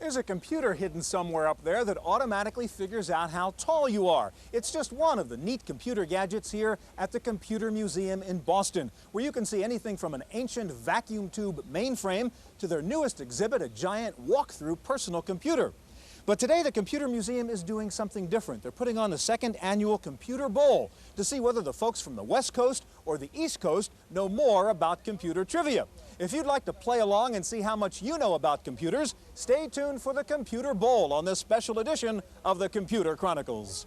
There's a computer hidden somewhere up there that automatically figures out how tall you are. It's just one of the neat computer gadgets here at the Computer Museum in Boston, where you can see anything from an ancient vacuum tube mainframe to their newest exhibit, a giant walk-through personal computer. But today the Computer Museum is doing something different. They're putting on the second annual Computer Bowl to see whether the folks from the West Coast or the East Coast know more about computer trivia. If you'd like to play along and see how much you know about computers, stay tuned for the Computer Bowl on this special edition of the Computer Chronicles.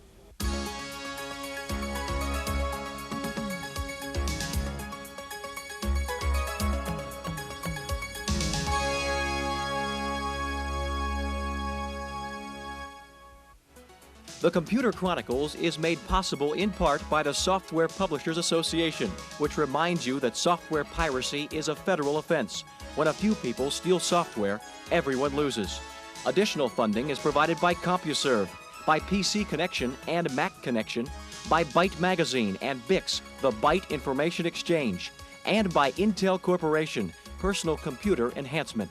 The Computer Chronicles is made possible in part by the Software Publishers Association, which reminds you that software piracy is a federal offense. When a few people steal software, everyone loses. Additional funding is provided by CompuServe, by PC Connection and Mac Connection, by Byte Magazine and Bix, the Byte Information Exchange, and by Intel Corporation, Personal Computer Enhancement.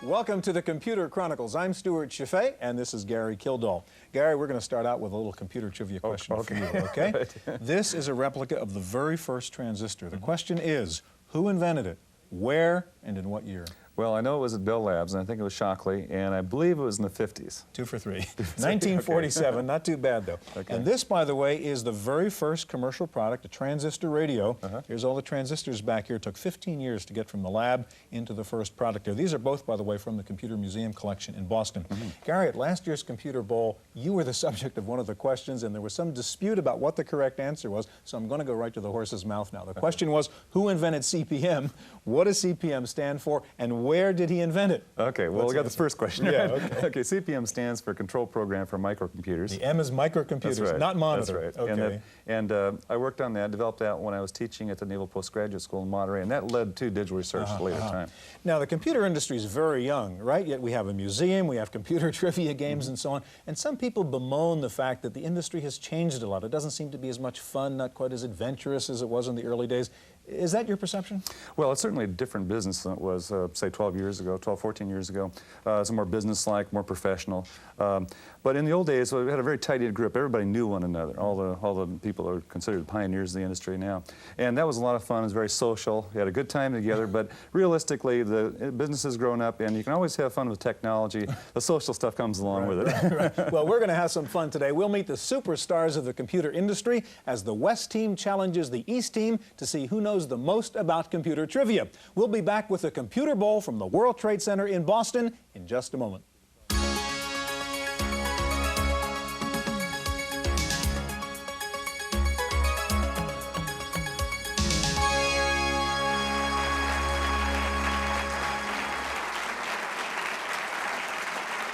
Welcome to the Computer Chronicles. I'm Stewart Cheifet, and this is Gary Kildall. Gary, we're going to start out with a little computer trivia question for you, okay? This is a replica of the very first transistor. The question is, who invented it, where, and in what year? Well, I know it was at Bell Labs, and I think it was Shockley, and I believe it was in the 50s. 2 for 3. 1947, okay. Not too bad, though. Okay. And this, by the way, is the very first commercial product, a transistor radio. Here's all the transistors back here. It took 15 years to get from the lab into the first product here. These are both, by the way, from the Computer Museum collection in Boston. Gary, at last year's Computer Bowl, you were the subject of one of the questions, and there was some dispute about what the correct answer was, so I'm going to go right to the horse's mouth now. The question was, who invented CPM? What does CPM stand for? And where did he invent it? Okay, well, we got the first question. Yeah, right? okay. Okay, CPM stands for Control Program for Microcomputers. The M is microcomputers, That's right. not monitor. That's right. Okay. And I worked on that, developed that when I was teaching at the Naval Postgraduate School in Monterey, and that led to digital research at a later time. Now, the computer industry is very young, right? Yet we have a museum, we have computer trivia games and so on, and some people bemoan the fact that the industry has changed a lot. It doesn't seem to be as much fun, not quite as adventurous as it was in the early days. Is that your perception? Well, it's certainly a different business than it was, say, 12 years ago, 12, 14 years ago. It's more business-like, more professional. But in the old days, we had a very tight-knit group. Everybody knew one another. All the people are considered pioneers of the industry now. And that was a lot of fun. It was very social. We had a good time together. But realistically, the business has grown up, and you can always have fun with technology. The social stuff comes along with it. Right. Well, we're going to have some fun today. We'll meet the superstars of the computer industry as the West team challenges the East team to see who knows the most about computer trivia. We'll be back with the Computer Bowl from the World Trade Center in Boston in just a moment.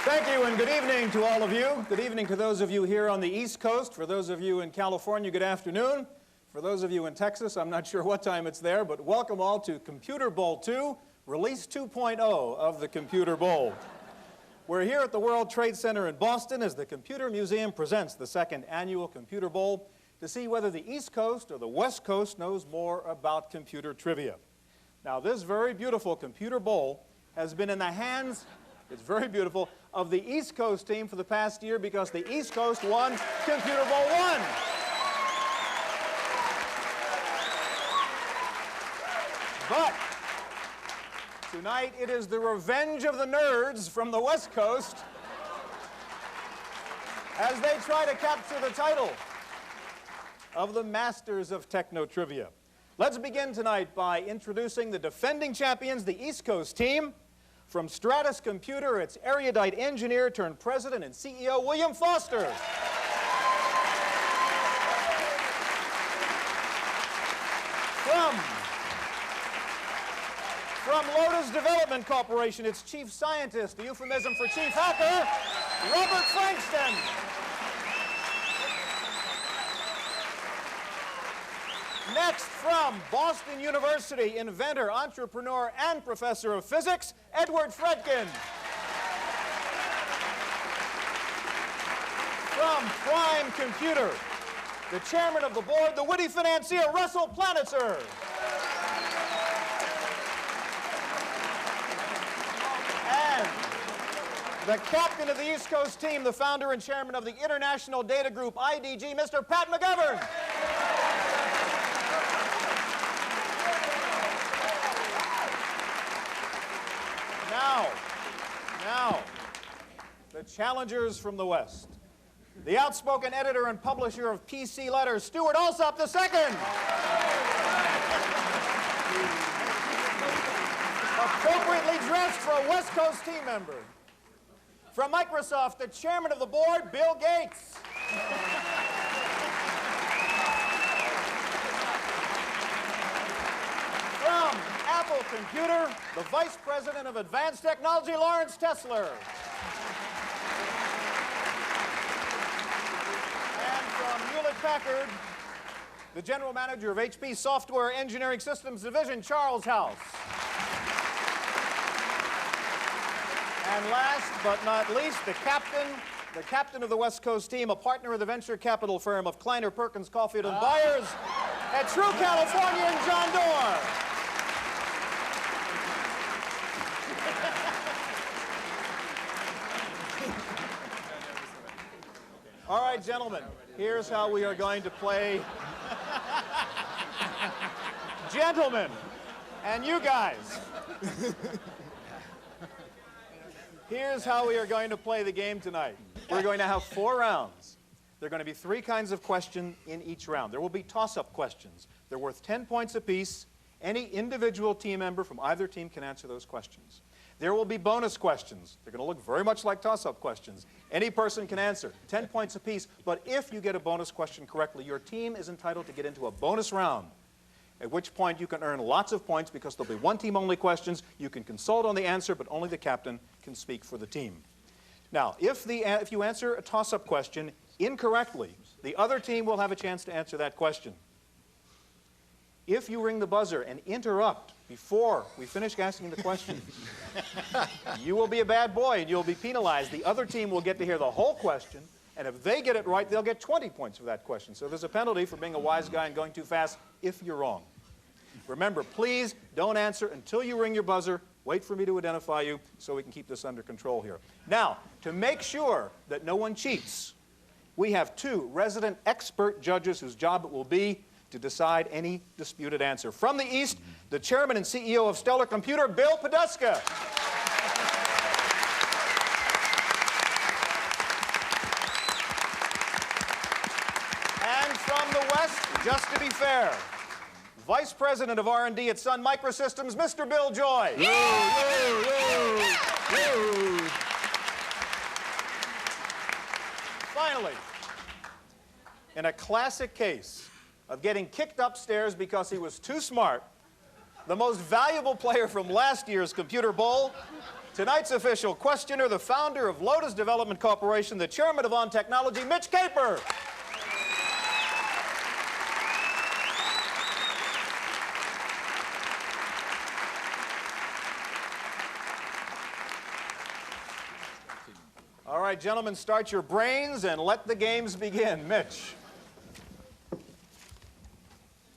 Thank you and good evening to all of you. Good evening to those of you here on the East Coast. For those of you in California, good afternoon. For those of you in Texas, I'm not sure what time it's there, but welcome all to Computer Bowl 2, Release 2.0 of the Computer Bowl. We're here at the World Trade Center in Boston as the Computer Museum presents the second annual Computer Bowl to see whether the East Coast or the West Coast knows more about computer trivia. Now, this very beautiful Computer Bowl has been in the hands, it's very beautiful, of the East Coast team for the past year because the East Coast won Computer Bowl 1. But tonight it is the revenge of the nerds from the West Coast as they try to capture the title of the Masters of Techno Trivia. Let's begin tonight by introducing the defending champions, the East Coast team. From Stratus Computer, it's erudite engineer turned president and CEO William Foster. From Lotus Development Corporation, it's chief scientist, the euphemism for chief hacker, Robert Frankston. Next, from Boston University, inventor, entrepreneur, and professor of physics, Edward Fredkin. From Prime Computer, the chairman of the board, the witty financier, Russell Planitzer. And the captain of the East Coast team, the founder and chairman of the International Data Group, IDG, Mr. Pat McGovern. Now, the challengers from the West. The outspoken editor and publisher of PC Letters, Stewart Cheifet II. Appropriately dressed for a West Coast team member. From Microsoft, the chairman of the board, Bill Gates. From Apple Computer, the vice president of advanced technology, Lawrence Tesler. And from Hewlett-Packard, the general manager of HP Software Engineering Systems Division, Charles House. And last but not least, the captain of the West Coast team, a partner of the venture capital firm of Kleiner Perkins Caulfield and Byers at True California, and John Dorr. All right, gentlemen, here's how we are going to play. Gentlemen, and you guys. Here's how we are going to play the game tonight. We're going to have 4 rounds. There are going to be 3 kinds of question in each round. There will be toss-up questions. They're worth 10 points apiece. Any individual team member from either team can answer those questions. There will be bonus questions. They're going to look very much like toss-up questions. Any person can answer, 10 points apiece. But if you get a bonus question correctly, your team is entitled to get into a bonus round, at which point you can earn lots of points because there'll be 1 team-only questions. You can consult on the answer, but only the captain can speak for the team. Now, if you answer a toss-up question incorrectly, the other team will have a chance to answer that question. If you ring the buzzer and interrupt before we finish asking the question, you will be a bad boy and you'll be penalized. The other team will get to hear the whole question, and if they get it right, they'll get 20 points for that question. So there's a penalty for being a wise guy and going too fast if you're wrong. Remember, please don't answer until you ring your buzzer. Wait for me to identify you so we can keep this under control here. Now, to make sure that no one cheats, we have 2 resident expert judges whose job it will be to decide any disputed answer. From the East, the chairman and CEO of Stellar Computer, Bill Poduska. And from the West, just to be fair, Vice President of R&D at Sun Microsystems, Mr. Bill Joy. Finally, in a classic case of getting kicked upstairs because he was too smart, the most valuable player from last year's Computer Bowl, tonight's official questioner, the founder of Lotus Development Corporation, the chairman of On Technology, Mitch Caper. All right, gentlemen, start your brains and let the games begin. Mitch.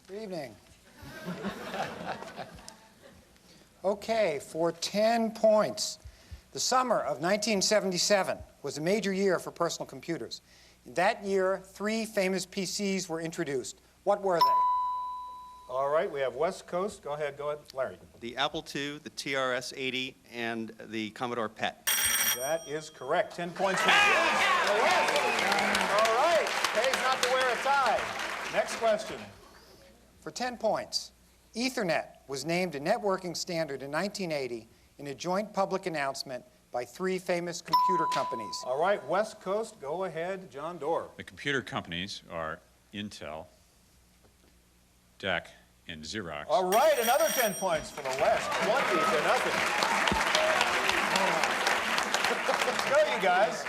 Good evening. Okay, for 10 points. The summer of 1977 was a major year for personal computers. In that year, 3 famous PCs were introduced. What were they? All right, we have West Coast. Go ahead, Larry. The Apple II, the TRS-80, and the Commodore PET. That is correct. 10 points for the West. All right, pays not to wear a tie. Next question. For 10 points, Ethernet was named a networking standard in 1980 in a joint public announcement by 3 famous computer companies. All right, West Coast, go ahead, John Dorr. The computer companies are Intel, DEC, and Xerox. All right, another 10 points for the West. 20-0. Let's go, you guys.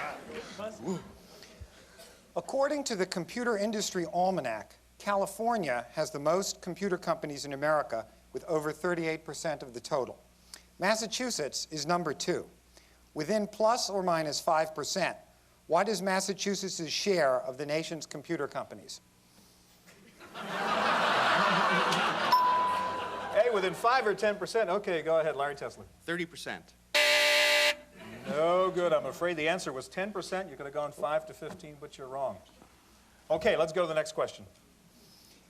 According to the Computer Industry Almanac, California has the most computer companies in America with over 38% of the total. Massachusetts is number 2. Within plus or minus 5%, what is Massachusetts' share of the nation's computer companies? Hey, within 5 or 10%. Okay, go ahead, Larry Tesler. 30%. No good. I'm afraid the answer was 10%. You could have gone 5 to 15, but you're wrong. Okay, let's go to the next question.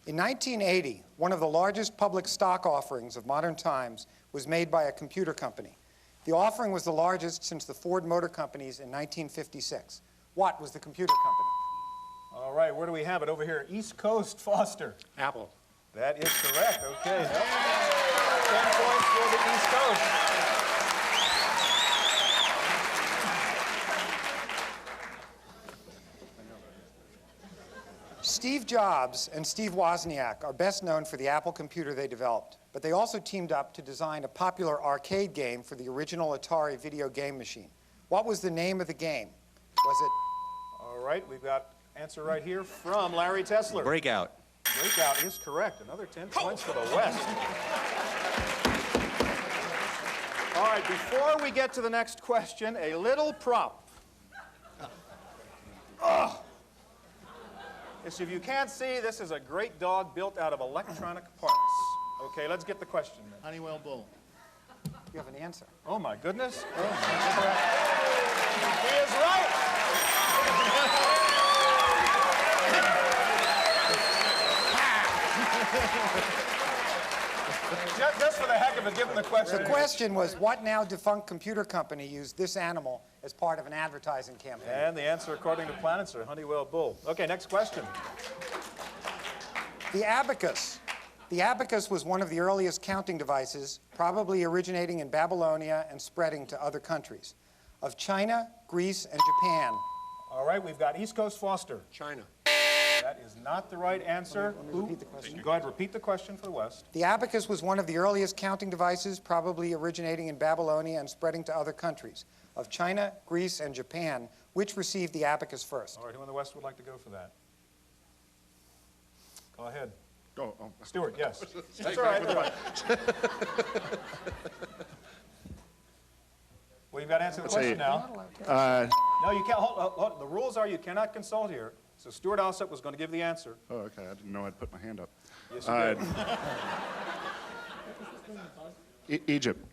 In 1980, one of the largest public stock offerings of modern times was made by a computer company. The offering was the largest since the Ford Motor Companies in 1956. What was the computer company? All right, where do we have it? Over here, East Coast, Foster. Apple. That is correct. Okay. 10 points for the East Coast. Steve Jobs and Steve Wozniak are best known for the Apple computer they developed, but they also teamed up to design a popular arcade game for the original Atari video game machine. What was the name of the game? Was it? All right, we've got answer right here from Larry Tesler. Breakout. Breakout is correct. Another 10 points for the West. All right, before we get to the next question, a little prop. Yes, if you can't see, this is a great dog built out of electronic parts. Okay, let's get the question then. Honeywell Bull. You have an answer. Oh my goodness. Oh, that's correct. He is right. Just for the heck of it, give him the question. The question was, what now defunct computer company used this animal as part of an advertising campaign? And the answer, according to Planets, are Honeywell Bull. Okay, next question. The abacus. The abacus was one of the earliest counting devices, probably originating in Babylonia and spreading to other countries. Of China, Greece, and Japan. All right, we've got East Coast Foster. China. That is not the right answer. Let me repeat the question. Go ahead, repeat the question for the West. The abacus was one of the earliest counting devices, probably originating in Babylonia and spreading to other countries. Of China, Greece, and Japan, which received the abacus first? All right, who in the West would like to go for that? Go ahead. Oh, Stewart, yes. That's all right. That's all right. Well, you've got to answer the question now. No, you can't. Hold. The rules are you cannot consult here. So Stewart Alsop was going to give the answer. Oh, okay. I didn't know I'd put my hand up. Yes, you did. Egypt.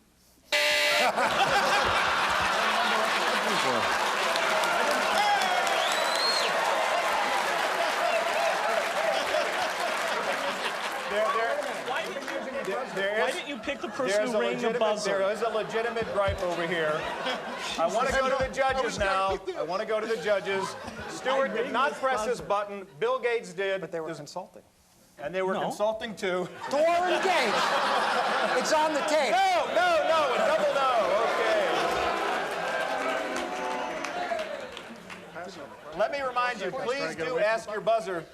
Why didn't you pick the person who rang the buzzer? There is a legitimate gripe over here. I want to go to the judges now. I want to go to the judges. Stewart did not press his button. Bill Gates did. But they were consulting. And they were consulting too. Door and Gates. It's on the tape. No, a double no. Okay. Let me remind you, please do ask your buzzer,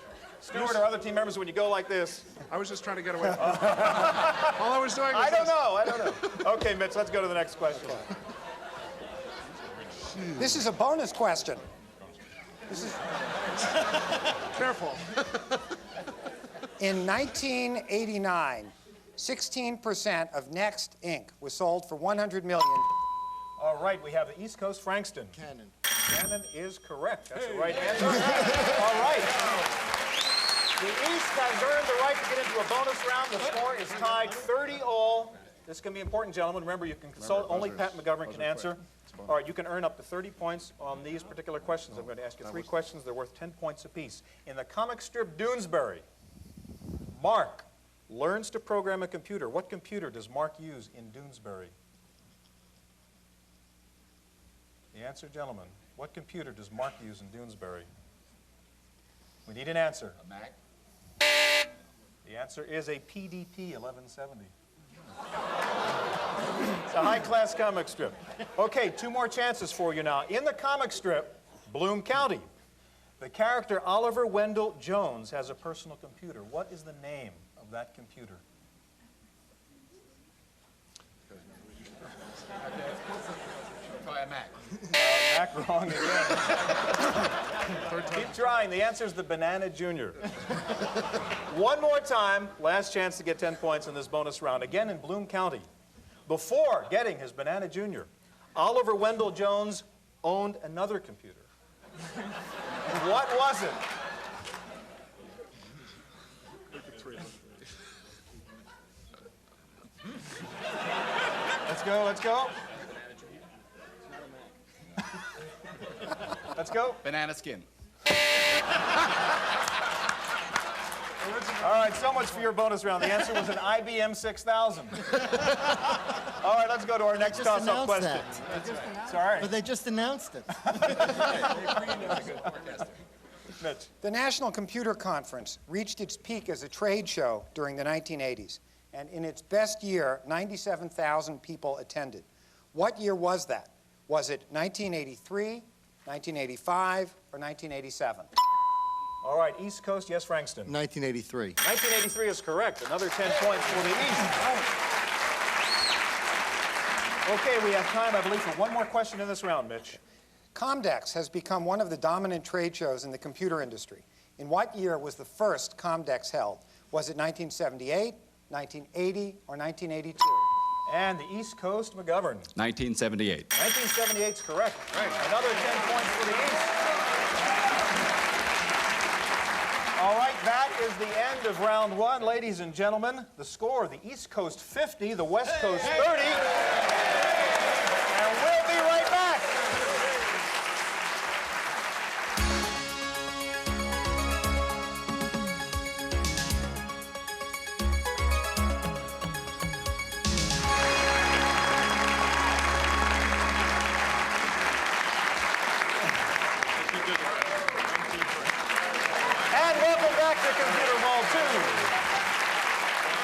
Stewart or other team members, when you go like this. I was just trying to get away. All I was doing was I don't know. Okay, Mitch, let's go to the next question. This is a bonus question. This is careful. In 1989, 16% of Next Inc. was sold for $100 million. All right, we have the East Coast Frankston. Cannon. Cannon is correct. That's the right answer. All right. The East has earned the right to get into a bonus round. The score is tied 30-all. This can be important, gentlemen. Remember, you can consult. Only Pat McGovern can answer. All right, you can earn up to 30 points on these particular questions. I'm going to ask you 3 questions. They're worth 10 points apiece. In the comic strip Doonesbury, Mark learns to program a computer. What computer does Mark use in Doonesbury? The answer, gentlemen. What computer does Mark use in Doonesbury? We need an answer. A Mac? The answer is a PDP 1170. It's a high-class comic strip. Okay, 2 more chances for you now. In the comic strip, Bloom County, the character Oliver Wendell Jones has a personal computer. What is the name of that computer? Try a Mac. Mac wrong again. Keep trying. The answer is the Banana Junior. One more time. Last chance to get 10 points in this bonus round. Again in Bloom County. Before getting his Banana Junior, Oliver Wendell Jones owned another computer. What was it? Let's go. Let's go. Banana skin. All right, so much for your bonus round. The answer was an IBM 6000. All right, let's go to our next toss-up question. Sorry. But they just announced it. Mitch. The National Computer Conference reached its peak as a trade show during the 1980s, and in its best year, 97,000 people attended. What year was that? Was it 1983, 1985, or 1987? All right, East Coast, yes, Frankston. 1983. 1983 is correct. Another 10 points for the East. Okay, we have time, I believe, for one more question in this round, Mitch. Comdex has become one of the dominant trade shows in the computer industry. In what year was the first Comdex held? Was it 1978, 1980, or 1982? And the East Coast, McGovern. 1978. 1978 is correct. Right. Another 10 points for the East. All right, that is the end of round one. Ladies and gentlemen, the score, the East Coast 50, the West Coast 30. And we'll be right back.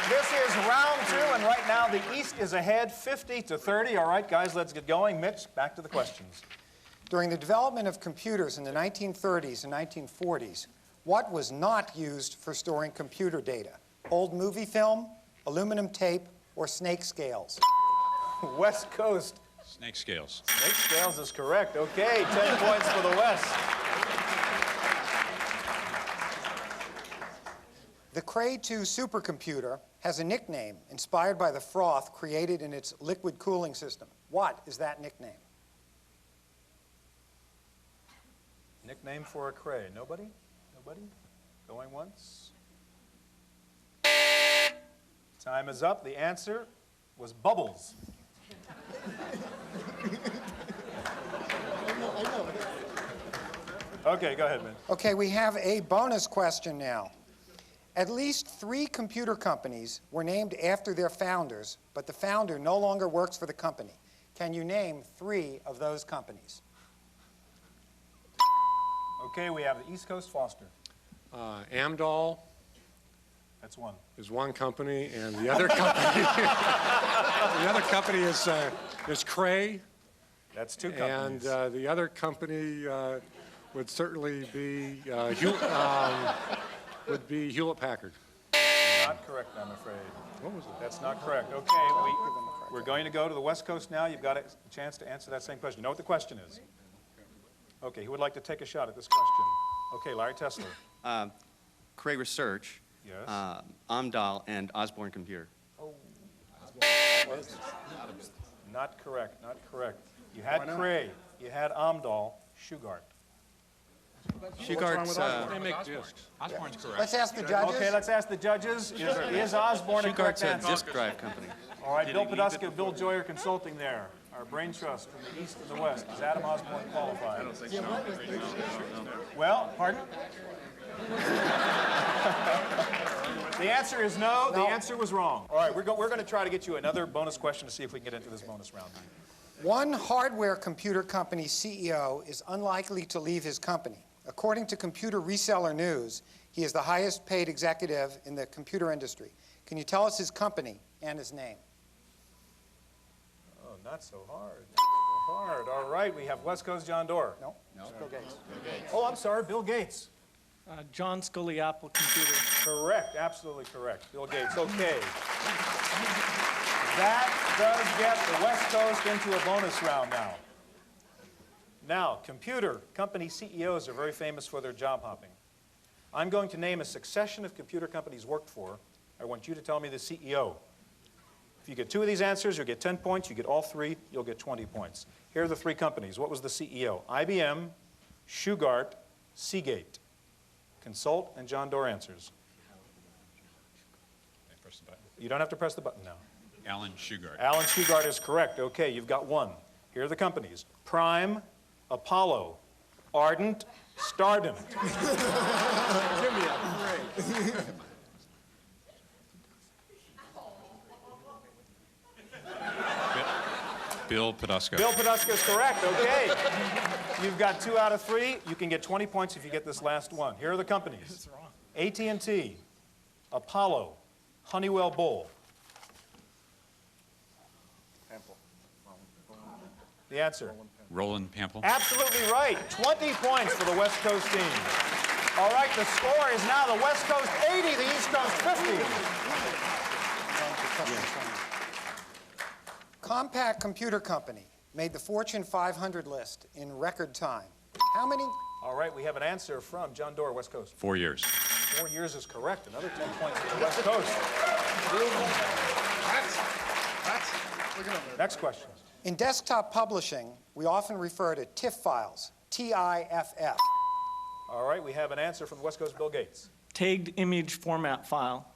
This is round two, and right now the East is ahead 50-30. All right, guys, let's get going. Mitch, back to the questions. During the development of computers in the 1930s and 1940s, what was not used for storing computer data? Old movie film, aluminum tape, or snake scales? West Coast. Snake scales. Snake scales is correct. Okay, 10 points for the West. The Cray 2 supercomputer has a nickname inspired by the froth created in its liquid cooling system. What is that nickname? Nickname for a Cray. Nobody? Nobody? Going once? Time is up. The answer was Bubbles. Okay, go ahead, man. Okay, we have a bonus question now. At least 3 computer companies were named after their founders, but the founder no longer works for the company. Can you name 3 of those companies? Okay, we have the East Coast, Foster. Amdahl That's one. is one company, and the other company, the other company is Cray, That's 2 and companies. the other company would certainly be Hewlett-Packard. Not correct, I'm afraid. What was it? That's not correct. Okay, we're going to go to the West Coast now. You've got a chance to answer that same question. You know what the question is? Okay, who would like to take a shot at this question? Okay, Larry Tesler. Cray Research, Yes. Amdahl, and Osborne Computer. Not correct, not correct. You had Cray, you had Amdahl, Shugart. Shugart's, They make discs. Osborne's correct. Let's ask the judges. Okay, let's ask the judges. Is Osborne a correct Shugart's a answer? disk drive company. All right, Bill Poduska, Bill Joyer Consulting there. Our brain trust from the East and the West. Is Adam Osborne qualified? Well, pardon? The answer is no. The answer was wrong. All right, we're going to try to get you another bonus question to see if we can get into this bonus round. One hardware computer company's CEO is unlikely to leave his company. According to Computer Reseller News, he is the highest paid executive in the computer industry. Can you tell us his company and his name? Oh, not so hard. Not so hard. All right, we have West Coast John Doerr. No? Bill Gates. Oh, I'm sorry, Bill Gates. John Scully Apple Computer. Correct, absolutely correct. Bill Gates, okay. That does get the West Coast into a bonus round now. Now, computer company CEOs are very famous for their job hopping. I'm going to name a succession of computer companies worked for. I want you to tell me the CEO. If you get 2 of these answers, you'll get 10 points. You get all 3, you'll get 20 points. Here are the 3 companies. What was the CEO? IBM, Shugart, Seagate. Consult, and John Doerr answers. Press the button. You don't have to press the button now. Alan Shugart. Alan Shugart is correct. Okay, you've got 1. Here are the companies. Prime, Apollo, Ardent, Stardent. Give me a break. Bill Poduska. Bill Poduska is correct, okay. You've got 2 out of 3. You can get 20 points if you get this last one. Here are the companies. AT&T, Apollo, Honeywell Bull. The answer? Roland Pample. Absolutely right. 20 points for the West Coast team. All right, the score is now the West Coast 80, the East Coast 50. Compaq Computer Company made the Fortune 500 list in record time. How many? All right, we have an answer from John Doerr, West Coast. 4 years. 4 years is correct. Another 10 points for the West Coast. Next question. In desktop publishing, we often refer to TIFF files, T-I-F-F. All right, we have an answer from the West Coast, Bill Gates. Tagged image format file.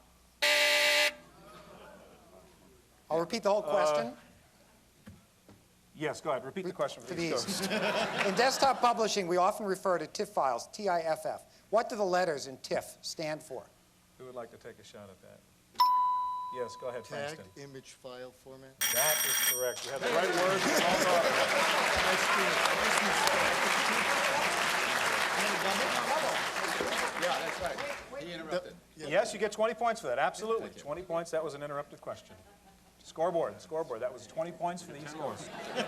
I'll repeat the whole question. Yes, go ahead. Repeat the question for the East Coast. In desktop publishing, we often refer to TIFF files, T-I-F-F. What do the letters in TIFF stand for? Who would like to take a shot at that? Yes, go ahead, Frankston. Tagged image file format. That is correct. You have the right words. Yeah, that's right. He interrupted. Yes, you get 20 points for that. Absolutely. 20 points. That was an interrupted question. Scoreboard. That was 20 points for the East Coast. All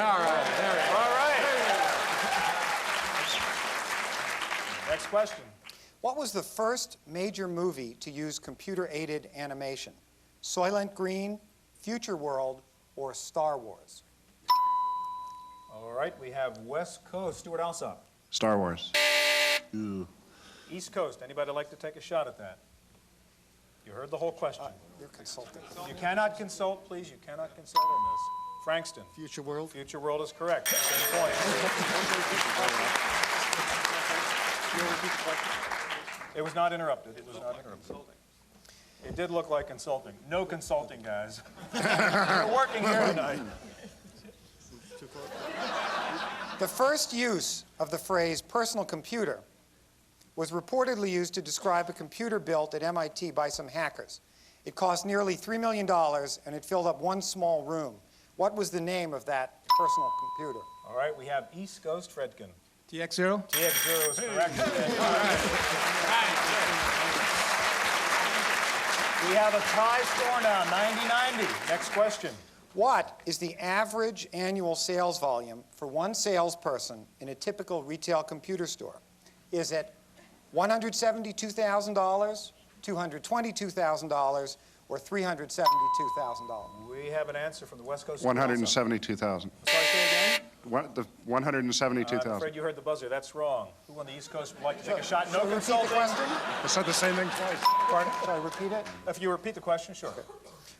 right, there we go. All right. Next question. What was the first major movie to use computer-aided animation? Soylent Green, Future World, or Star Wars? All right, we have West Coast. Stuart Alsop. Star Wars. East Coast. Anybody like to take a shot at that? You heard the whole question. You're consulting. You cannot consult, please. You cannot consult on this. Frankston. Future world. Future World is correct. 10 points. It was not interrupted. It was not interrupted. It did look like consulting. No consulting, guys. We're working here tonight. The first use of the phrase personal computer was reportedly used to describe a computer built at MIT by some hackers. It cost nearly $3 million, and it filled up one small room. What was the name of that personal computer? All right, we have East Coast Fredkin. TX0? TX0 is correct. We have a tie score now, 90-90. Next question. What is the average annual sales volume for one salesperson in a typical retail computer store? Is it $172,000, $222,000, or $372,000? We have an answer from the West Coast. 172,000. Sorry, say again? The I'm 172,000. afraid you heard the buzzer. That's wrong. Who on the East Coast would like to take a shot? No consulting. I said the same thing twice. Pardon? Shall I repeat it? If you repeat the question, sure.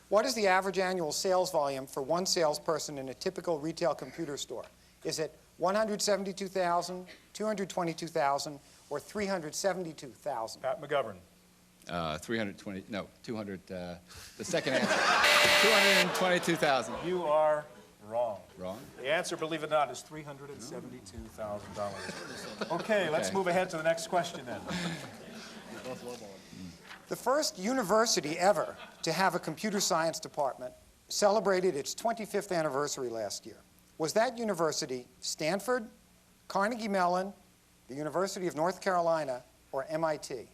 What is the average annual sales volume for one salesperson in a typical retail computer store? Is it $172,000, $222,000, or $372,000? Pat McGovern. 320, no, 200, the second answer. 222,000. You are wrong. Wrong? The answer, believe it or not, is $372,000. Okay, let's move ahead to the next question then. The first university ever to have a computer science department celebrated its 25th anniversary last year. Was that university Stanford, Carnegie Mellon, the University of North Carolina, or MIT?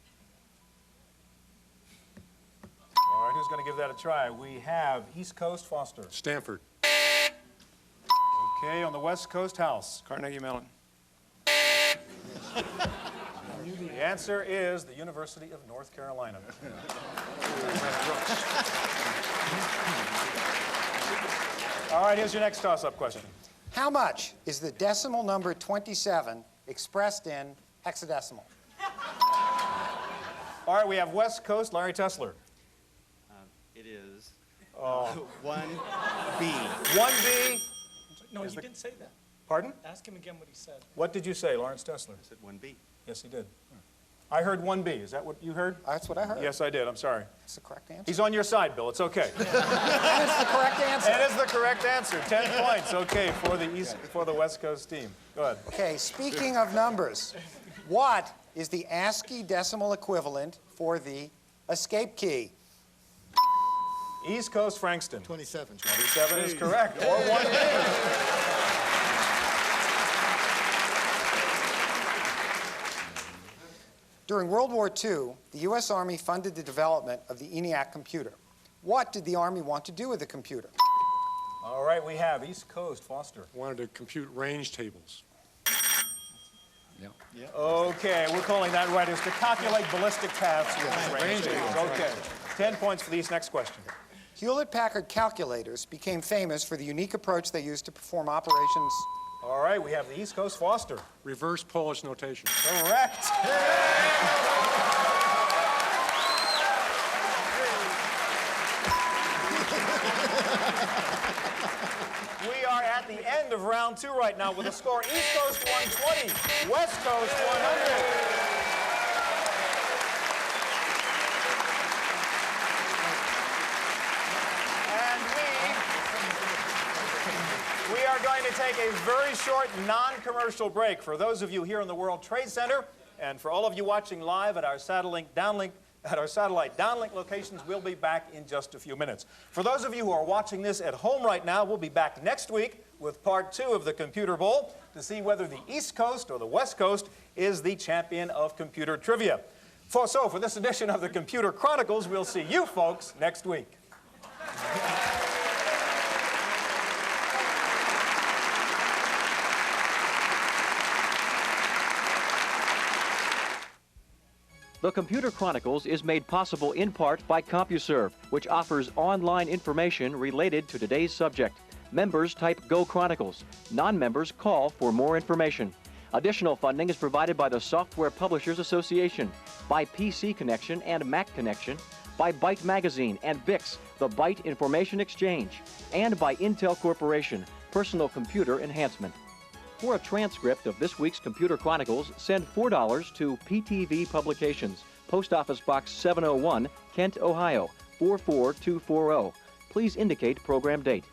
All right, who's going to give that a try? We have East Coast Foster. Stanford. Okay, on the West Coast House. Carnegie Mellon. The answer is the University of North Carolina. All right, here's your next toss-up question. How much is the decimal number 27 expressed in hexadecimal? All right, we have West Coast, Larry Tesler. It is 1B. 1B. No, he didn't say that. Pardon? Ask him again what he said. What did you say, Lawrence Tesler? I said 1B. Yes, he did. I heard 1B. Is that what you heard? That's what I heard. Yes, I did. I'm sorry. That's the correct answer. He's on your side, Bill. It's okay. That is the correct answer. That is the correct answer. 10 points. Okay, for the West Coast team. Go ahead. Okay, speaking of numbers, what is the ASCII decimal equivalent for the escape key? East Coast Frankston. 27. 27 is correct. Or 1B. During World War II, the U.S. Army funded the development of the ENIAC computer. What did the Army want to do with the computer? All right, we have East Coast Foster. Wanted to compute range tables. Yeah. Okay, we're calling that right. Is to calculate ballistic paths with range tables. Okay. 10 points for these. Next question. Hewlett-Packard calculators became famous for the unique approach they used to perform operations. All right, we have the East Coast Foster. Reverse Polish notation. Correct. We are at the end of round 2 right now with a score East Coast 120, West Coast 100. We are going to take a very short non-commercial break. For those of you here in the World Trade Center, and for all of you watching live at our satellite downlink locations, we'll be back in just a few minutes. For those of you who are watching this at home right now, we'll be back next week with part 2 of the Computer Bowl to see whether the East Coast or the West Coast is the champion of computer trivia. For this edition of the Computer Chronicles, we'll see you folks next week. The Computer Chronicles is made possible in part by CompuServe, which offers online information related to today's subject. Members type Go Chronicles. Non-members call for more information. Additional funding is provided by the Software Publishers Association, by PC Connection and Mac Connection, by Byte Magazine and VIX, the Byte Information Exchange, and by Intel Corporation, Personal Computer Enhancement. For a transcript of this week's Computer Chronicles, send $4 to PTV Publications, Post Office Box 701, Kent, Ohio, 44240. Please indicate program date.